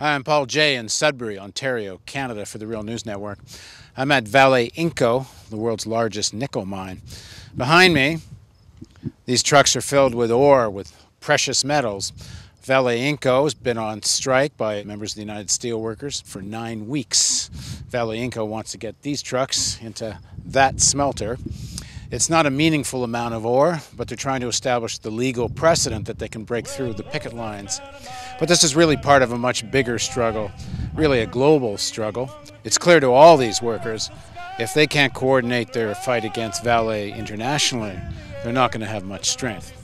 Hi, I'm Paul Jay in Sudbury, Ontario, Canada for the Real News Network. I'm at Vale Inco, the world's largest nickel mine. Behind me, these trucks are filled with ore, with precious metals. Vale Inco has been on strike by members of the United Steelworkers for 9 weeks. Vale Inco wants to get these trucks into that smelter. It's not a meaningful amount of ore, but they're trying to establish the legal precedent that they can break through the picket lines. But this is really part of a much bigger struggle, really a global struggle. It's clear to all these workers, if they can't coordinate their fight against Vale internationally, they're not going to have much strength.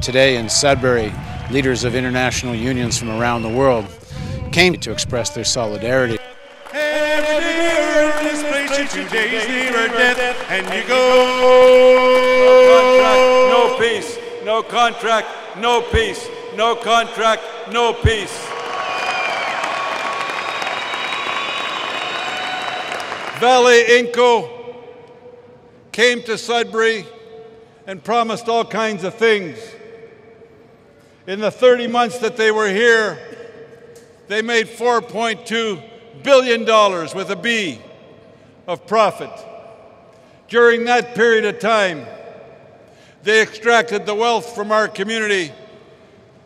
Today in Sudbury, leaders of international unions from around the world came to express their solidarity. And you go. No peace, no contract, no peace, no contract, no peace. Vale Inco came to Sudbury and promised all kinds of things. In the 30 months that they were here, they made $4.2 billion with a B of profit. During that period of time, they extracted the wealth from our community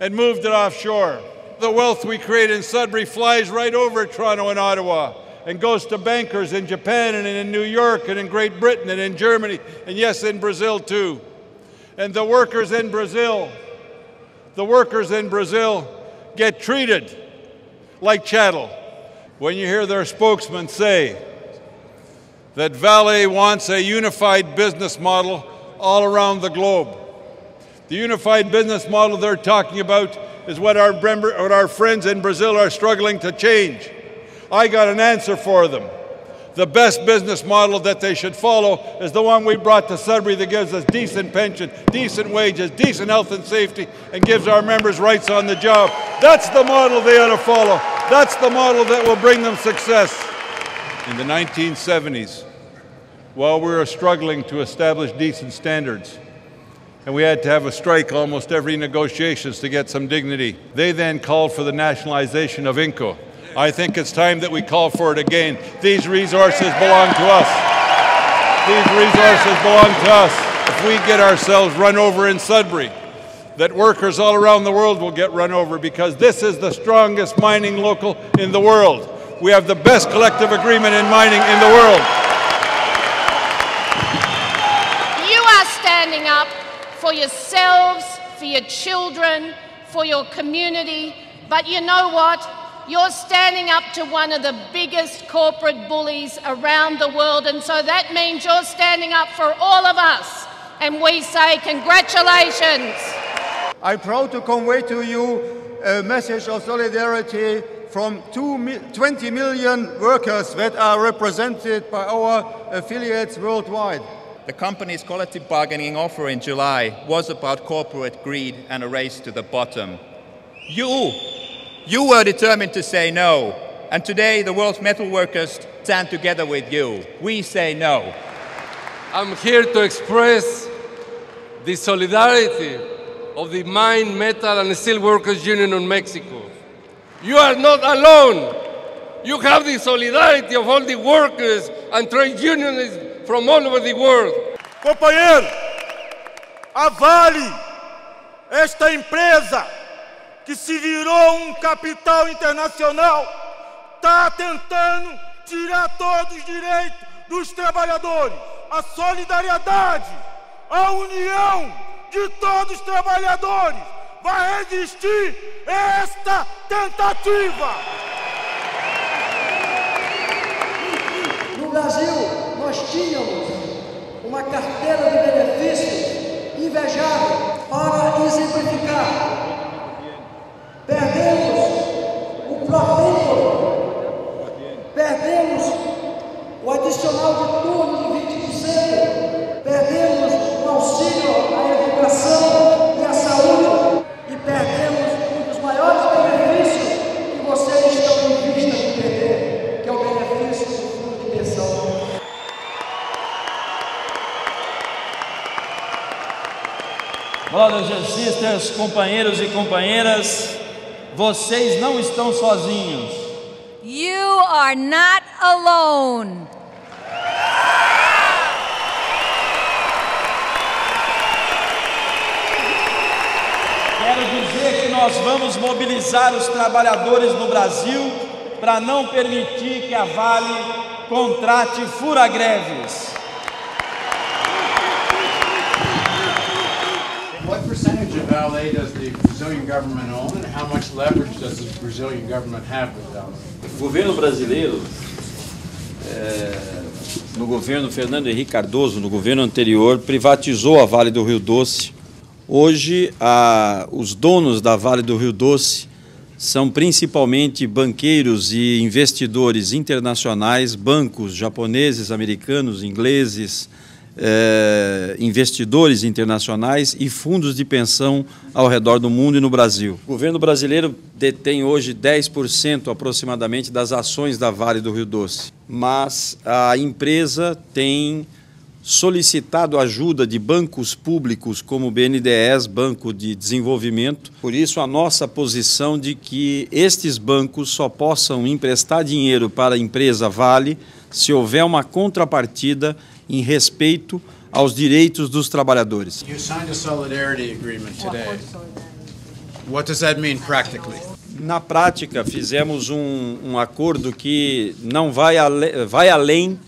and moved it offshore. The wealth we create in Sudbury flies right over Toronto and Ottawa and goes to bankers in Japan and in New York and in Great Britain and in Germany and yes, in Brazil too. And the workers in Brazil get treated like chattel. When you hear their spokesman say that Vale wants a unified business model all around the globe. The unified business model they're talking about is what our friends in Brazil are struggling to change. I got an answer for them. The best business model that they should follow is the one we brought to Sudbury that gives us decent pension, decent wages, decent health and safety, and gives our members rights on the job. That's the model they ought to follow. That's the model that will bring them success. In the 1970s, while we were struggling to establish decent standards, and we had to have a strike almost every negotiations to get some dignity, they then called for the nationalization of Inco. I think it's time that we call for it again. These resources belong to us. These resources belong to us. If we get ourselves run over in Sudbury, that workers all around the world will get run over, because this is the strongest mining local in the world. We have the best collective agreement in mining in the world. You are standing up for yourselves, for your children, for your community, but you know what? You're standing up to one of the biggest corporate bullies around the world, and so that means you're standing up for all of us, and we say congratulations. I'm proud to convey to you a message of solidarity from 20 million workers that are represented by our affiliates worldwide. The company's collective bargaining offer in July was about corporate greed and a race to the bottom. You were determined to say no, and today the world's metal workers stand together with you. We say no. I'm here to express the solidarity of the Mine, Metal and Steel Workers Union of Mexico. You are not alone. You have the solidarity of all the workers and trade unionists from all over the world. Companheiro, a Vale, esta empresa que se virou capital internacional, está tentando tirar todos os direitos dos trabalhadores. A solidariedade, a união de todos os trabalhadores vai resistir a esta tentativa. No Brasil, nós tínhamos uma carteira de benefícios invejável para exemplificar. Perdemos o Vínculo, perdemos o adicional de turno de 20%, perdemos o auxílio à educação e à saúde e perdemos um dos maiores benefícios que vocês estão em vista de perder, que é o benefício do fundo de pensão. Brothers and sisters, companheiros e companheiras, vocês não estão sozinhos. You are not alone. Quero dizer que nós vamos mobilizar os trabalhadores no Brasil para não permitir que a Vale contrate fura-greves. What percentage of Vale does the Brazilian government own, and how much leverage does the Brazilian government have with Vale? O governo brasileiro, no governo Fernando Henrique Cardoso, no governo anterior, privatizou a Vale do Rio Doce. Hoje, os donos da Vale do Rio Doce são principalmente banqueiros e investidores internacionais, bancos japoneses, americanos, ingleses, investidores internacionais e fundos de pensão ao redor do mundo e no Brasil. O governo brasileiro detém hoje 10% aproximadamente das ações da Vale do Rio Doce, mas a empresa tem solicitado ajuda de bancos públicos como o BNDES, Banco de Desenvolvimento. Por isso, a nossa posição de que estes bancos só possam emprestar dinheiro para a empresa Vale se houver uma contrapartida em respeito aos direitos dos trabalhadores. You signed a solidarity agreement today. What does that mean practically? Na prática, fizemos um acordo que não vai além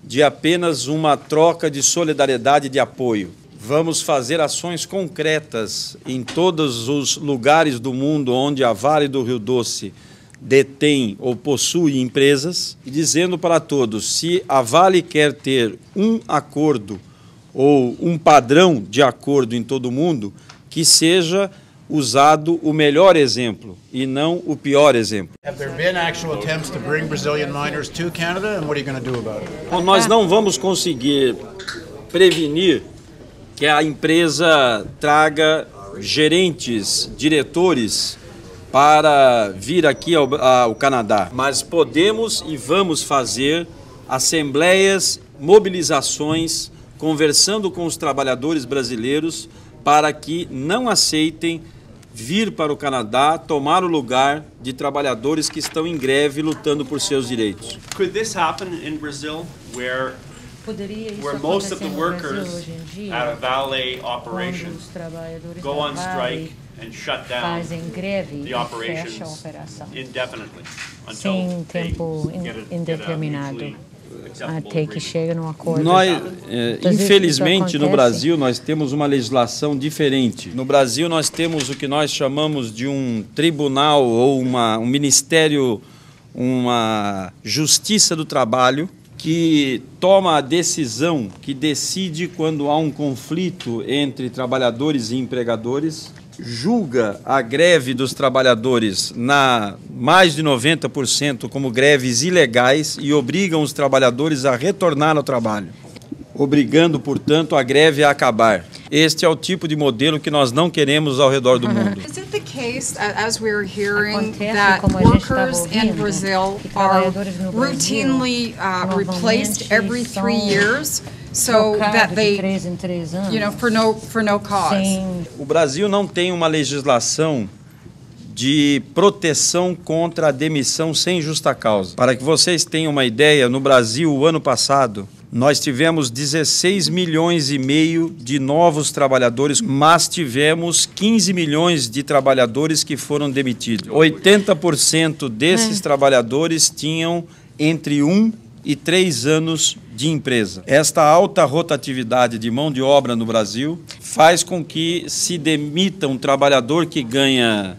de apenas uma troca de solidariedade e de apoio. Vamos fazer ações concretas em todos os lugares do mundo onde a Vale do Rio Doce detém ou possui empresas, e dizendo para todos, se a Vale quer ter um acordo ou um padrão de acordo em todo o mundo, que seja usado o melhor exemplo e não o pior exemplo. Have there been actual attempts to bring Brazilian miners to Canada, and what are you going to do about it? Bom, nós não vamos conseguir prevenir que a empresa traga gerentes, diretores para vir aqui ao Canadá, mas podemos e vamos fazer assembleias, mobilizações, conversando com os trabalhadores brasileiros para que não aceitem vir para o Canadá tomar o lugar de trabalhadores que estão em greve lutando por seus direitos. Could this happen in Brazil, where most of the workers at a Vale operation go on strike and shut down the operations indefinitely until they get a mutually até que chega num acordo. Infelizmente, no Brasil, nós temos uma legislação diferente. No Brasil, nós temos o que nós chamamos de um tribunal ou um ministério, uma justiça do trabalho, que toma a decisão, que decide quando há um conflito entre trabalhadores e empregadores, julga a greve dos trabalhadores na mais de 90% como greves ilegais e obrigam os trabalhadores a retornar ao trabalho, obrigando, portanto, a greve a acabar. Este é o tipo de modelo que nós não queremos ao redor do mundo. Is it the case, as we're hearing, that workers in Brazil are routinely replaced every 3 years? So that they, for no cause. O Brasil não tem uma legislação de proteção contra a demissão sem justa causa. Para que vocês tenham uma ideia, no Brasil, o ano passado, nós tivemos 16 milhões e meio de novos trabalhadores, mas tivemos 15 milhões de trabalhadores que foram demitidos. 80% desses trabalhadores tinham entre 1 e 3 anos de empresa. Esta alta rotatividade de mão de obra no Brasil faz com que se demita um trabalhador que ganha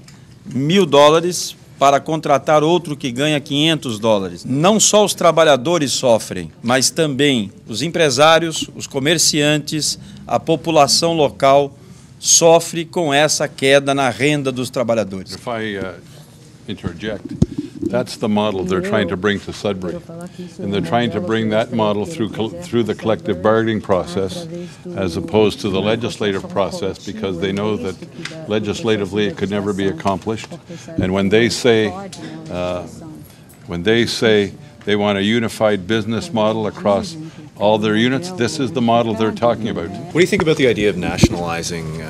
$1.000 para contratar outro que ganha $500. Não só os trabalhadores sofrem, mas também os empresários, os comerciantes, a população local sofre com essa queda na renda dos trabalhadores. If I interject, that's the model they're trying to bring to Sudbury, and they're trying to bring that model through the collective bargaining process, as opposed to the legislative process, because they know that legislatively it could never be accomplished. And when they say they want a unified business model across all their units, this is the model they're talking about. What do you think about the idea of nationalizing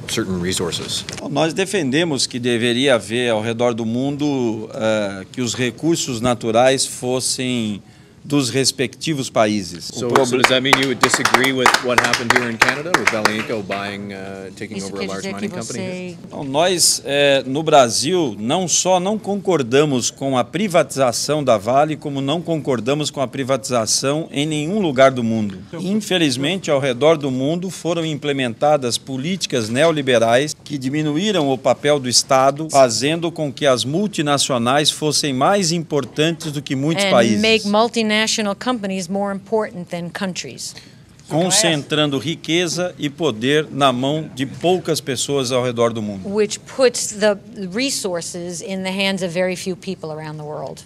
certain resources. Nós defendemos que deveria haver ao redor do mundo que os recursos naturais fossem dos respectivos países. So does that mean you would disagree with what happened here in Canada with Vale Inco taking over a large mining company? Nós, no Brasil, não só não concordamos com a privatização da Vale, como não concordamos com a privatização em nenhum lugar do mundo. Infelizmente, ao redor do mundo foram implementadas políticas neoliberais que diminuíram o papel do Estado, fazendo com que as multinacionais fossem mais importantes do que muitos países. National companies more important than countries. Concentrando riqueza e poder na mão de poucas pessoas ao redor do mundo. Which puts the resources in the hands of very few people around the world.